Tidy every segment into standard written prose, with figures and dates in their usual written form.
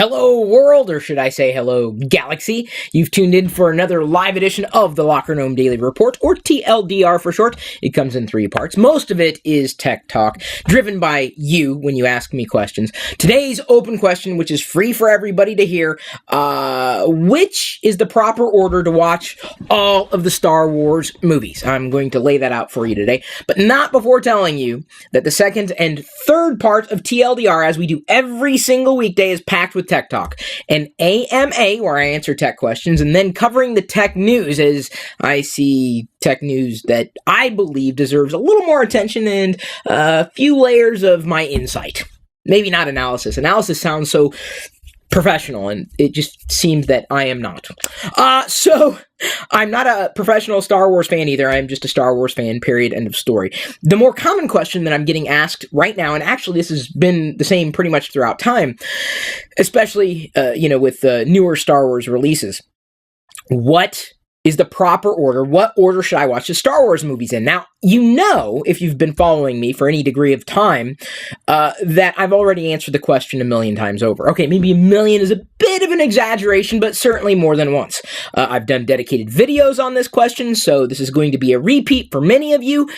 Hello world, or should I say hello galaxy. You've tuned in for another live edition of the LockerGnome Daily Report, or TLDR for short. It comes in 3 parts. Most of it is tech talk, driven by you when you ask me questions. Today's open question, which is free for everybody to hear, which is the proper order to watch all of the Star Wars movies? I'm going to lay that out for you today, but not before telling you that the second and third part of TLDR, as we do every single weekday, is packed with tech talk. An AMA, where I answer tech questions, and then covering the tech news, as I see tech news that I believe deserves a little more attention and a few layers of my insight. Maybe not analysis. Analysis sounds so professional, and it just seems that I am not. So I'm not a professional Star Wars fan either. I'm just a Star Wars fan, period, end of story. The more common question that I'm getting asked right now, and actually this has been the same pretty much throughout time, especially, with the newer Star Wars releases, what is the proper order? What order should I watch the Star Wars movies in? Now, if you've been following me for any degree of time, that I've already answered the question a million times over. Okay, maybe a million is a bit of an exaggeration, but certainly more than once. I've done dedicated videos on this question, so this is going to be a repeat for many of you.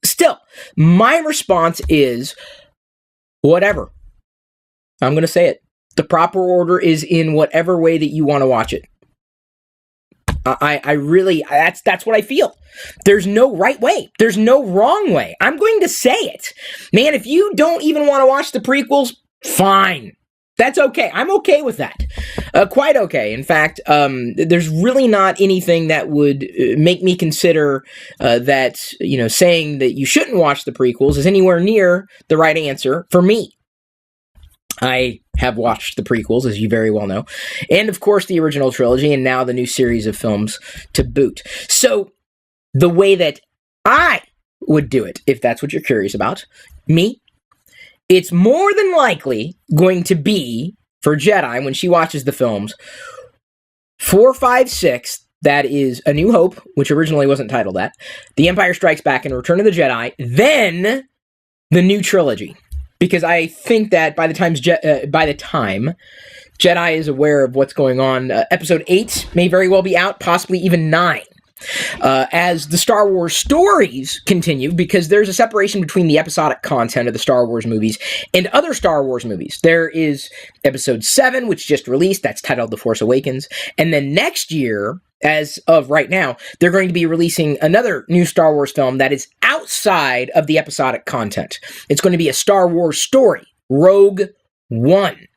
Still, my response is whatever. I'm going to say it. The proper order is in whatever way that you want to watch it. That's what I feel. There's no right way. There's no wrong way. I'm going to say it. Man, if you don't even want to watch the prequels, fine. That's okay. I'm okay with that. Quite okay. In fact, there's really not anything that would make me consider that, saying that you shouldn't watch the prequels is anywhere near the right answer for me. I have watched the prequels, as you very well know, and of course the original trilogy, and now the new series of films to boot. So, the way that I would do it, if that's what you're curious about, it's more than likely going to be, for Jedi, when she watches the films, 4, 5, 6, that is A New Hope, which originally wasn't titled that, The Empire Strikes Back, and Return of the Jedi, then the new trilogy. Because I think that by the time Jedi is aware of what's going on, Episode 8 may very well be out, possibly even 9. As the Star Wars stories continue, because there's a separation between the episodic content of the Star Wars movies and other Star Wars movies. There is Episode 7, which just released, that's titled The Force Awakens, and then next year, as of right now, they're going to be releasing another new Star Wars film that is outside of the episodic content. It's going to be a Star Wars story, Rogue One.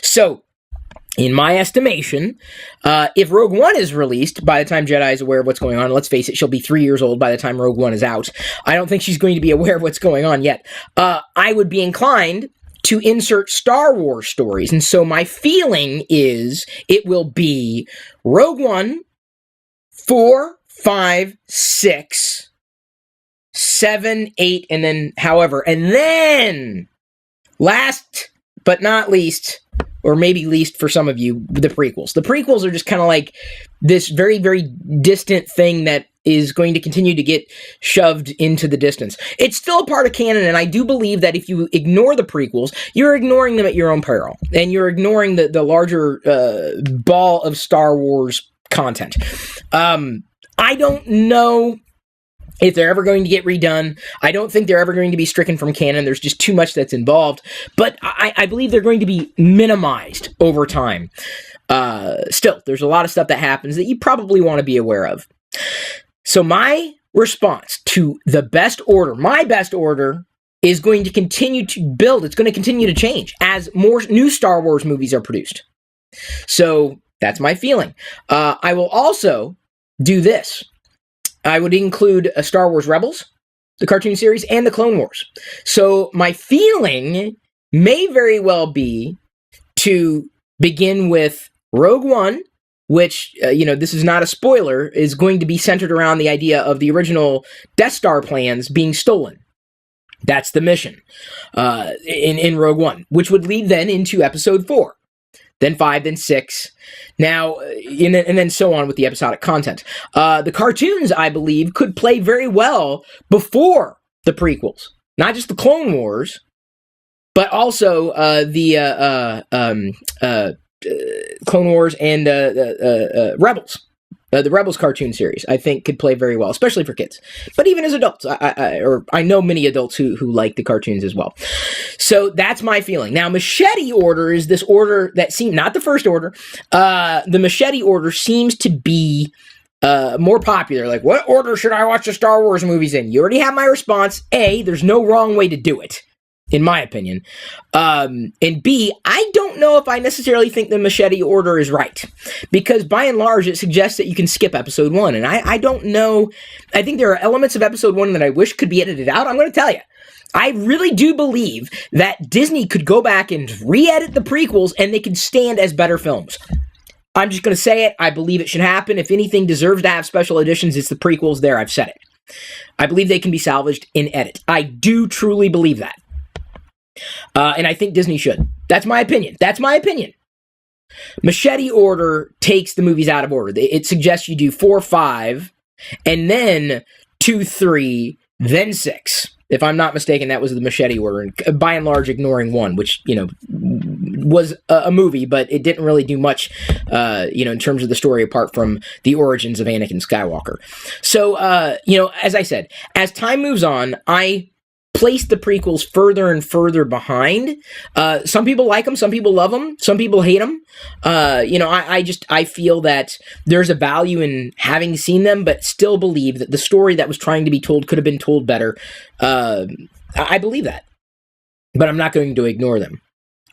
So, in my estimation, if Rogue One is released by the time Jedi is aware of what's going on, let's face it, she'll be 3 years old by the time Rogue One is out. I don't think she's going to be aware of what's going on yet. I would be inclined to insert Star Wars stories, and so my feeling is it will be Rogue One, 4, 5, 6, 7, 8, and then and then last but not least, or maybe least for some of you, the prequels. The prequels are just kind of like this very, very distant thing that is going to continue to get shoved into the distance. It's still a part of canon, and I do believe that if you ignore the prequels, you're ignoring them at your own peril, and you're ignoring the larger ball of Star Wars content. I don't know if they're ever going to get redone. I don't think they're ever going to be stricken from canon. There's just too much that's involved. But I believe they're going to be minimized over time. Still, there's a lot of stuff that happens that you probably want to be aware of. So my response to the best order, my best order, is going to continue to build. It's going to continue to change as more new Star Wars movies are produced. So that's my feeling. I will also do this. I would include Star Wars Rebels, the cartoon series, and the Clone Wars. So my feeling may very well be to begin with Rogue One, which, this is not a spoiler, is going to be centered around the idea of the original Death Star plans being stolen. That's the mission in Rogue One, which would lead then into Episode 4. Then 5, then 6, now, and then so on with the episodic content. The cartoons, I believe, could play very well before the prequels. Not just the Clone Wars, but also Clone Wars and Rebels. The Rebels cartoon series, I think, could play very well, especially for kids. But even as adults, I know many adults who like the cartoons as well. So that's my feeling. Now, Machete Order is this order that seemed, not the first order, the Machete Order seems to be more popular. Like, what order should I watch the Star Wars movies in? You already have my response. A, there's no wrong way to do it, in my opinion. And B, I don't know if I necessarily think the Machete Order is right. Because by and large, it suggests that you can skip episode 1. And I don't know. I think there are elements of episode 1 that I wish could be edited out. I'm going to tell you. I really do believe that Disney could go back and re-edit the prequels and they could stand as better films. I'm just going to say it. I believe it should happen. If anything deserves to have special editions, it's the prequels. There, I've said it. I believe they can be salvaged in edit. I do truly believe that. And I think Disney should. That's my opinion. Machete Order takes the movies out of order. It suggests you do 4, 5, and then 2, 3, then 6. If I'm not mistaken, that was the Machete Order. And by and large, ignoring 1, which, was a movie, but it didn't really do much, in terms of the story apart from the origins of Anakin Skywalker. So, as I said, as time moves on, I place the prequels further and further behind. Some people like them, some people love them, some people hate them. I feel that there's a value in having seen them, but still believe that the story that was trying to be told could have been told better. I believe that, but I'm not going to ignore them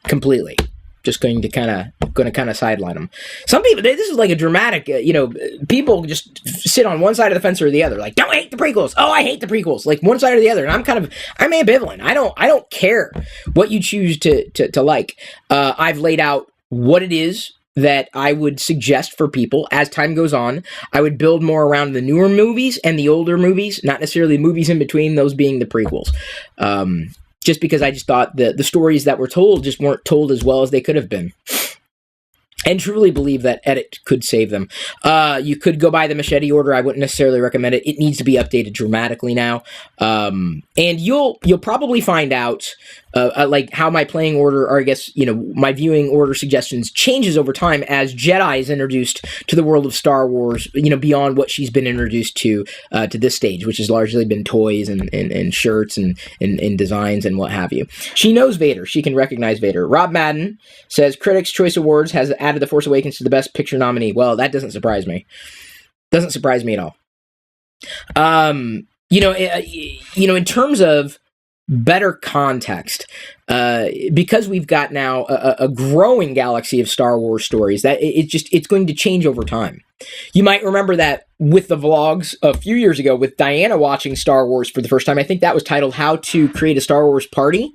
completely. Just going to kind of sideline them. Some people, this is like a dramatic, people just sit on one side of the fence or the other. Like, don't hate the prequels. Oh, I hate the prequels. Like one side or the other. And I'm ambivalent. I don't care what you choose to like. I've laid out what it is that I would suggest for people as time goes on. I would build more around the newer movies and the older movies, not necessarily the movies in between, those being the prequels. Just because I just thought the stories that were told just weren't told as well as they could have been. And truly believe that edit could save them. You could go by the Machete Order. I wouldn't necessarily recommend it. It needs to be updated dramatically now. And you'll probably find out like how my playing order, or I guess, my viewing order suggestions changes over time as Jedi is introduced to the world of Star Wars, beyond what she's been introduced to this stage, which has largely been toys and shirts and designs and what have you. She knows Vader. She can recognize Vader. Rob Madden says Critics' Choice Awards has added The Force Awakens to the Best Picture nominee. Well, that doesn't surprise me. Doesn't surprise me at all. In terms of better context, because we've got now a growing galaxy of Star Wars stories, that it's going to change over time. You might remember that with the vlogs a few years ago with Diana watching Star Wars for the first time. I think that was titled How to Create a Star Wars Party.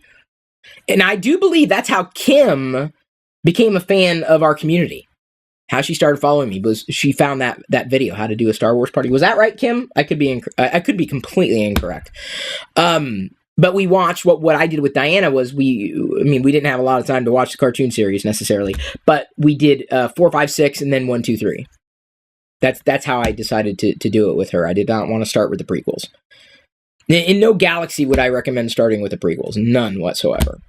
And I do believe that's how Kim became a fan of our community. How she started following me was she found that video, How to Do a Star Wars Party. Was that right, Kim? I could be completely incorrect. But we watched what I did with Diana was we didn't have a lot of time to watch the cartoon series necessarily, but we did 4, 5, 6, and then 1, 2, 3. That's how I decided to do it with her. I did not want to start with the prequels. In no galaxy would I recommend starting with the prequels. None whatsoever.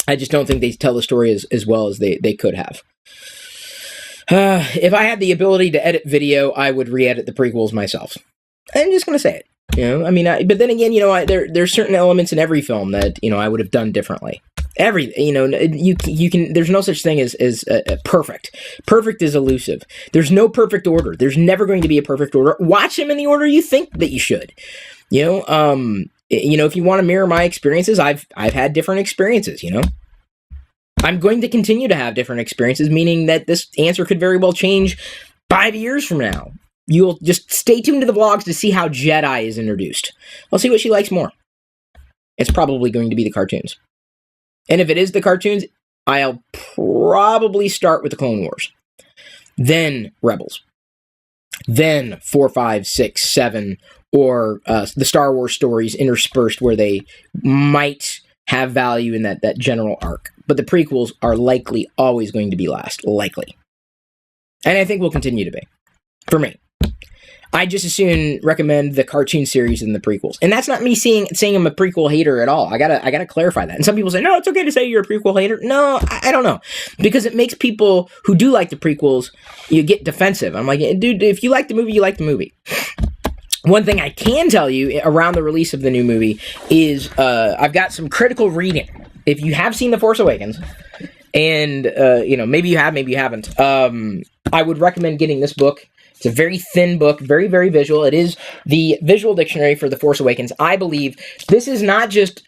I just don't think they tell the story as well as they could have. If I had the ability to edit video, I would re-edit the prequels myself. I'm just going to say it. But then again, there's certain elements in every film that, I would have done differently. You can, there's no such thing as perfect. Perfect is elusive. There's no perfect order. There's never going to be a perfect order. Watch them in the order you think that you should. If you want to mirror my experiences, I've had different experiences, I'm going to continue to have different experiences, meaning that this answer could very well change 5 years from now. You'll just stay tuned to the vlogs to see how Jedi is introduced. I'll see what she likes more. It's probably going to be the cartoons. And if it is the cartoons, I'll probably start with the Clone Wars. Then Rebels. Then 4, 5, 6, 7, or the Star Wars stories interspersed where they might have value in that general arc. But the prequels are likely always going to be last. Likely. And I think will continue to be. For me. I just as soon recommend the cartoon series than the prequels. And that's not me saying I'm a prequel hater at all. I gotta clarify that. And some people say, no, it's okay to say you're a prequel hater. No, I don't know. Because it makes people who do like the prequels, you get defensive. I'm like, dude, if you like the movie, you like the movie. One thing I can tell you around the release of the new movie is I've got some critical reading. If you have seen The Force Awakens, and maybe you have, maybe you haven't, I would recommend getting this book. It's a very thin book, very, very visual. It is the visual dictionary for The Force Awakens. I believe this is not just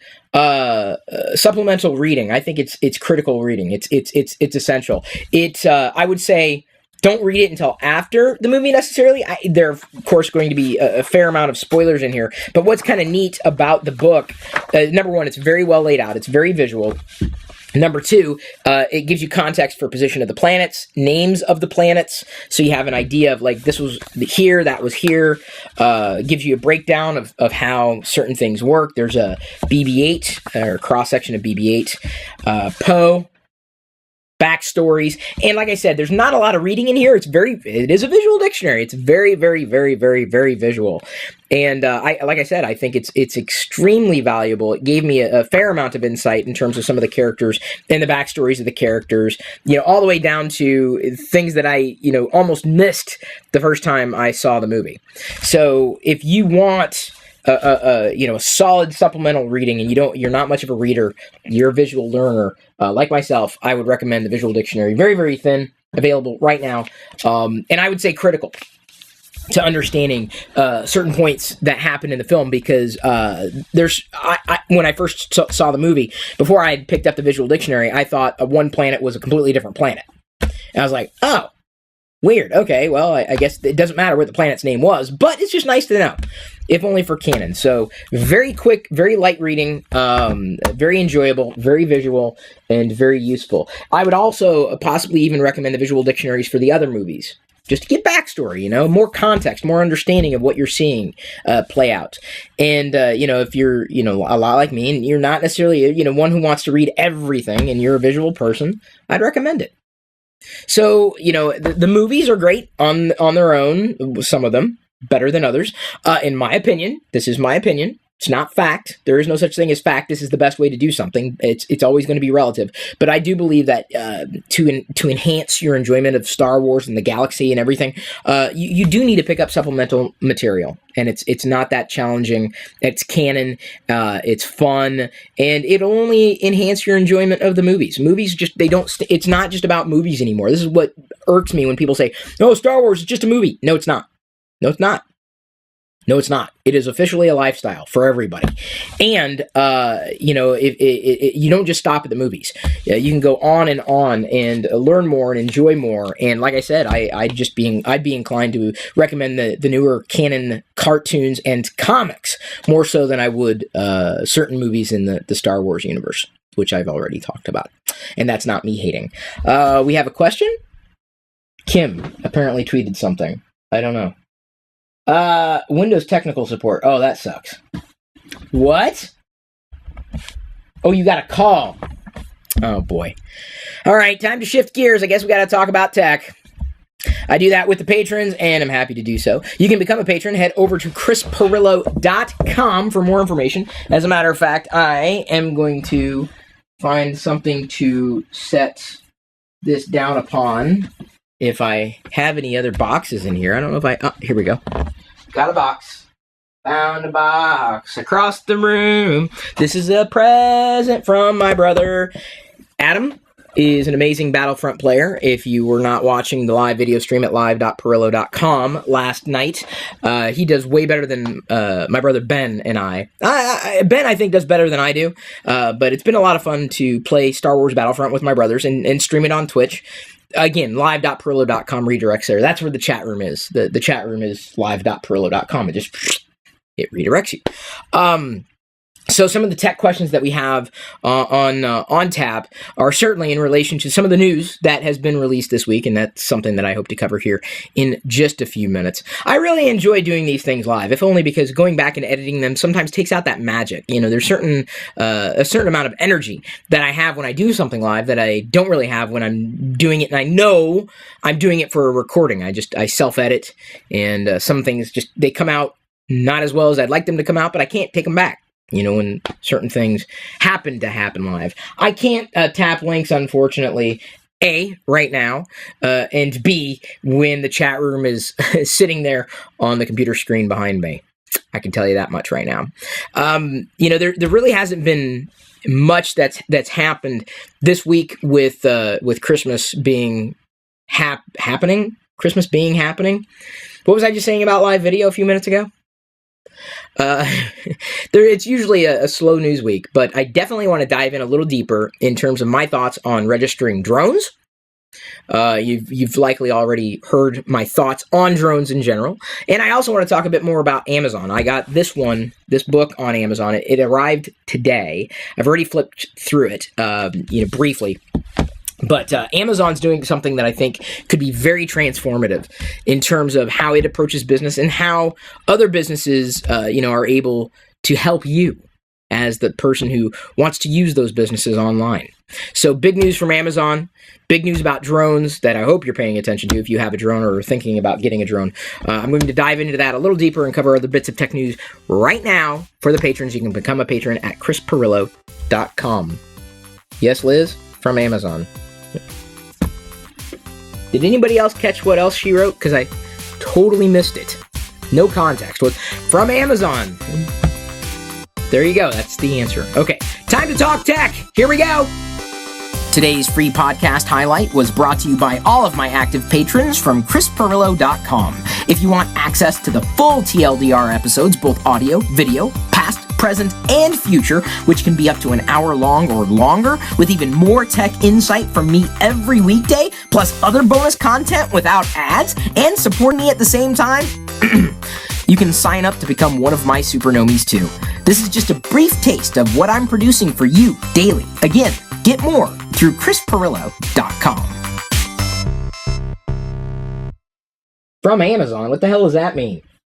supplemental reading. I think it's critical reading. It's essential. I would say, don't read it until after the movie necessarily. There are, of course, going to be a fair amount of spoilers in here. But what's kind of neat about the book, number one, it's very well laid out. It's very visual. Number two, it gives you context for position of the planets, names of the planets, so you have an idea of, like, this was here, that was here. Gives you a breakdown of how certain things work. There's a BB-8, or cross-section of BB-8, Poe, backstories, and like I said, there's not a lot of reading in here. It is a visual dictionary. It's very, very, very, very, very visual. And I think it's extremely valuable. It gave me a fair amount of insight in terms of some of the characters and the backstories of the characters, all the way down to things that I, almost missed the first time I saw the movie. So if you want a solid supplemental reading, and you're not much of a reader, you're a visual learner, like myself, I would recommend the visual dictionary. Very, very thin, available right now, and I would say critical to understanding certain points that happen in the film, because when I first saw the movie, before I had picked up the visual dictionary, I thought one planet was a completely different planet, and I was like, oh, weird. Okay, well, I guess it doesn't matter what the planet's name was, but it's just nice to know, if only for canon. So, very quick, very light reading, very enjoyable, very visual, and very useful. I would also possibly even recommend the visual dictionaries for the other movies, just to get backstory, more context, more understanding of what you're seeing play out. And, if you're, a lot like me, and you're not necessarily, one who wants to read everything, and you're a visual person, I'd recommend it. So, the movies are great on their own, some of them, better than others. In my opinion, this is my opinion. It's not fact. There is no such thing as fact. This is the best way to do something. It's always going to be relative. But I do believe that to enhance your enjoyment of Star Wars and the galaxy and everything, you do need to pick up supplemental material. And it's not that challenging. It's canon. It's fun, and it'll only enhance your enjoyment of the movies. Movies it's not just about movies anymore. This is what irks me when people say, "Oh, Star Wars is just a movie." No, it's not. No, it's not. No, it's not. It is officially a lifestyle for everybody. And, if you don't just stop at the movies. You can go on and learn more and enjoy more. And like I said, I'd be inclined to recommend the newer canon cartoons and comics more so than I would certain movies in the Star Wars universe, which I've already talked about. And that's not me hating. We have a question? Kim apparently tweeted something. I don't know. Windows technical support. Oh, that sucks. What? Oh, you got a call. Oh, boy. All right, time to shift gears. I guess we got to talk about tech. I do that with the patrons, and I'm happy to do so. You can become a patron. Head over to chrispirillo.com for more information. As a matter of fact, I am going to find something to set this down upon. If I have any other boxes in here. I don't know if oh, here we go. Got a box. Found a box across the room. This is a present from my brother. Adam is an amazing Battlefront player. If you were not watching the live video stream at live.pirillo.com last night, he does way better than my brother Ben and I. Ben, I think, does better than I do. But it's been a lot of fun to play Star Wars Battlefront with my brothers and stream it on Twitch. Again, live.pirillo.com redirects there. That's where the chat room is. The chat room is live.pirillo.com. It redirects you. So some of the tech questions that we have on tap are certainly in relation to some of the news that has been released this week, and that's something that I hope to cover here in just a few minutes. I really enjoy doing these things live, if only because going back and editing them sometimes takes out that magic. There's a certain amount of energy that I have when I do something live that I don't really have when I'm doing it, and I know I'm doing it for a recording. I self-edit, and some things they come out not as well as I'd like them to come out, but I can't take them back. When certain things happen live. I can't tap links, unfortunately, A, right now, and B, when the chat room is sitting there on the computer screen behind me. I can tell you that much right now. There really hasn't been much that's happened this week with Christmas being happening. Christmas being happening. What was I just saying about live video a few minutes ago? It's usually a slow news week, but I definitely want to dive in a little deeper in terms of my thoughts on registering drones. You've likely already heard my thoughts on drones in general, and I also want to talk a bit more about Amazon. I got this book on Amazon. It arrived today. I've already flipped through it, briefly. But Amazon's doing something that I think could be very transformative in terms of how it approaches business and how other businesses, are able to help you as the person who wants to use those businesses online. So big news from Amazon, big news about drones that I hope you're paying attention to if you have a drone or are thinking about getting a drone. I'm going to dive into that a little deeper and cover other bits of tech news right now for the patrons. You can become a patron at chrispirillo.com. Yes, Liz, from Amazon. Did anybody else catch what else she wrote? Because I totally missed it. No context. Was from Amazon. There you go. That's the answer. Okay, time to talk tech. Here we go. Today's free podcast highlight was brought to you by all of my active patrons from chrispirillo.com. If you want access to the full TLDR episodes, both audio, video, past, present, and future, which can be up to an hour long or longer, with even more tech insight from me every weekday, plus other bonus content without ads, and support me at the same time, you can sign up to become one of my supernomies too. This is just a brief taste of what I'm producing for you daily. Again, get more through chrispirillo.com. From Amazon? What the hell does that mean?